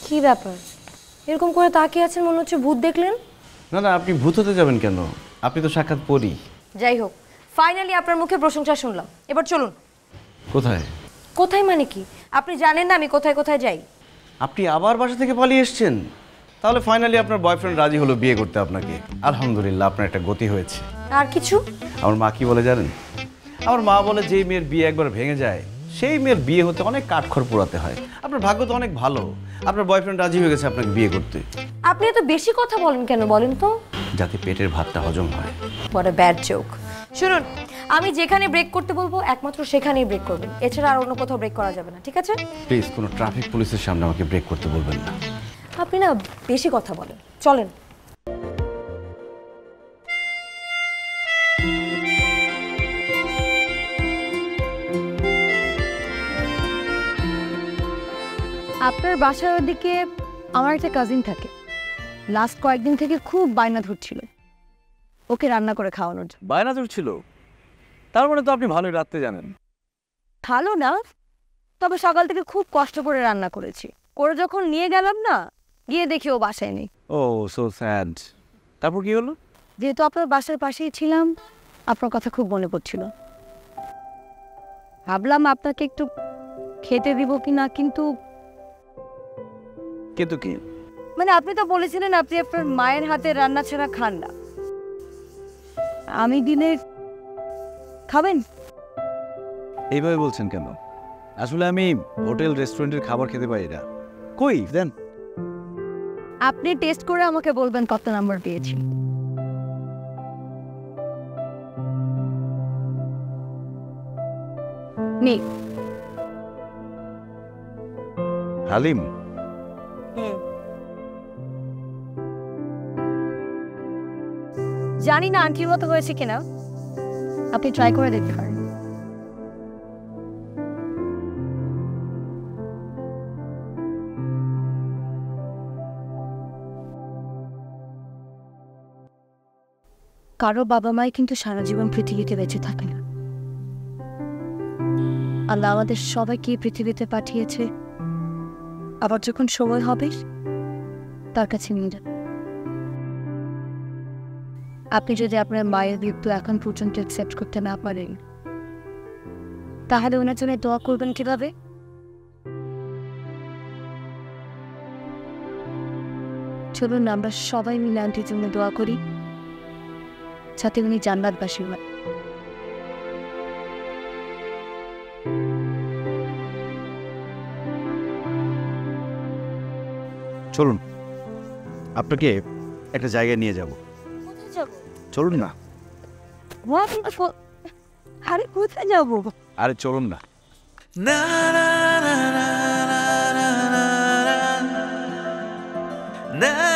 কি ব্যাপার এরকম করে তাকিয়ে আছেন, মনে হচ্ছে ভূত দেখলেন? না না, আপনি ভূত হতে যাবেন কেন? আপনি তো সাক্ষাৎ পড়ি। যাই হোক, ফাইনালি আপনার মুখে প্রশংসা শুনলাম, এবার চলুন। কোথায়? কোথায় মানে কি? আপনি জানেন না আমি কোথায় কোথায় যাই? আপনি আবার বাসা থেকে পালিয়ে এসেছেন? তাহলে ফাইনালি আপনার বয়ফ্রেন্ড রাজি হলো বিয়ে করতে আপনাকে। আলহামদুলিল্লাহ, আপনার একটা গতি হয়েছে। আর কিছু? আমার মা কি বলে জানেন? আমার মা বলে যেই মেয়ের বিয়ে একবার ভেঙে যায় সেই মেয়ের বিয়ে হতে অনেক কাঠখড় পোড়াতে হয়। আপনার ভাগ্য তো অনেক ভালো, আপনার বয়ফ্রেন্ড রাজি হয়ে গেছে আপনাকে বিয়ে করতে। আপনি এত বেশি কথা বলেন কেন বলেন তো? যাতে পেটের ভাতটা হজম হয়। What a bad joke. শুনুন, আমি যেখানে ব্রেক করতে বলবো একমাত্র সেখানেই ব্রেক করবেন, এছাড়া আর অন্য কোথাও ব্রেক করা যাবে না, ঠিক আছে? প্লিজ কোনো ট্রাফিক পুলিশের সামনে আমাকে ব্রেক করতে বলবেন না। আপনি না বেশি কথা বলেন, চলেন। আপনার বাসার ওদিকে আমার একটা কাজিন থাকে, লাস্ট কয়েকদিন থেকে খুব বায়না ধরছিল ওকে রান্না করে খাওয়ানোর জন্য। বায়না ধরছিল? তার মানে তো আপনি ভালোই রাখতে জানেন। ভালো না, তবে সকাল থেকে খুব কষ্ট করে রান্না করেছি, করে যখন নিয়ে গেলাম না, গিয়ে দেখি ও বাসায় নেই। ও সো স্যাড। তারপর কি হলো? যেহেতু আপনার বাসার পাশেই ছিলাম, আপনার কথা খুব মনে পড়ছিল, ভাবলাম আপনাকে একটু খেতে দিব কি না, কিন্তু কিন্তু কি? মানে আপনি তো বলেছিলেন আপনি আপনার মায়ের হাতে রান্না ছাড়া খান না। আমি দিনে খাবেন? এইভাবে বলছেন কেন? আসলে আমি হোটেল রেস্টুরেন্টের খাবার খেতে পারি না। কই দেন। আপনি টেস্ট করে আমাকে বলবেন কত নাম্বার পেয়েছি। নে। হালিম? জানি না আন্টির মতো হয়েছে কিনা, আপনি ট্রাই করে দেখতে পারেন। কারো বাবা মাই কিন্তু সারা জীবন পৃথিবীতে বেঁচে থাকে না। আল্লাহ আমাদের সবাইকে পৃথিবীতে পাঠিয়েছে, আবার যখন সময় হবে তার কাছে নিয়ে যান। আপনি যদি আপনার মায়ের মৃত্যু এখন পর্যন্ত অ্যাকসেপ্ট করতে না পারেন, তাহলে ওনার জন্য দোয়া করবেন কিভাবে? চলুন আমরা সবাই মিলে আন্টির জন্য দোয়া করি, যাতে উনি জান্নাতবাসী হয়। চলুন, আপনাকে একটা জায়গায় নিয়ে যাব। কোথায় যাব? চলুন না। আরে কোথায় যাব? আরে চলুন না। na